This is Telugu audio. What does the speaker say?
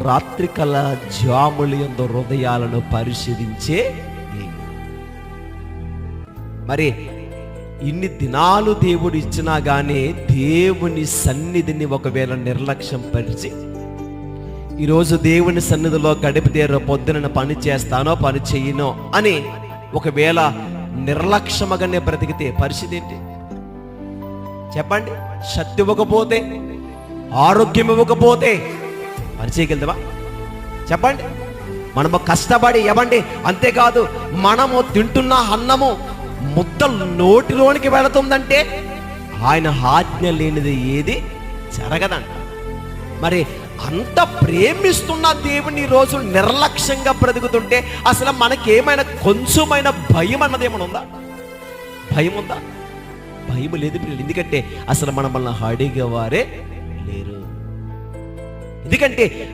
రాత్రికల జాములయందు హృదయాలను పరిశీలించే దేవుడు. మరి ఇన్ని దినాలు దేవుడు ఇచ్చినా గానీ దేవుని సన్నిధిని ఒకవేళ నిర్లక్ష్యం పరిచి, ఈరోజు దేవుని సన్నిధిలో గడిపితే రేపు పొద్దున పని చేస్తానో పని చెయ్యనో అని ఒకవేళ నిర్లక్ష్యమగానే బ్రతికితే పరిస్థితి ఏంటి చెప్పండి? శక్తి ఇవ్వకపోతే, ఆరోగ్యం ఇవ్వకపోతే పని చేయగలుగుతావా చెప్పండి? మనము కష్టపడి ఇవ్వండి. అంతేకాదు, మనము తింటున్న అన్నము ముద్దలు నోటిలోనికి వెళుతుందంటే ఆయన ఆజ్ఞ లేనిది ఏది జరగదంట. మరి అంత ప్రేమిస్తున్న దేవుని రోజు నిర్లక్ష్యంగా బ్రతుకుతుంటే అసలు మనకేమైనా కొంచెమైనా భయం అన్నది ఏమైనా ఉందా? భయం ఉందా? భయం లేదు పిల్లలు. ఎందుకంటే అసలు మనల్ని అడిగేవారే లేరు. ఎందుకంటే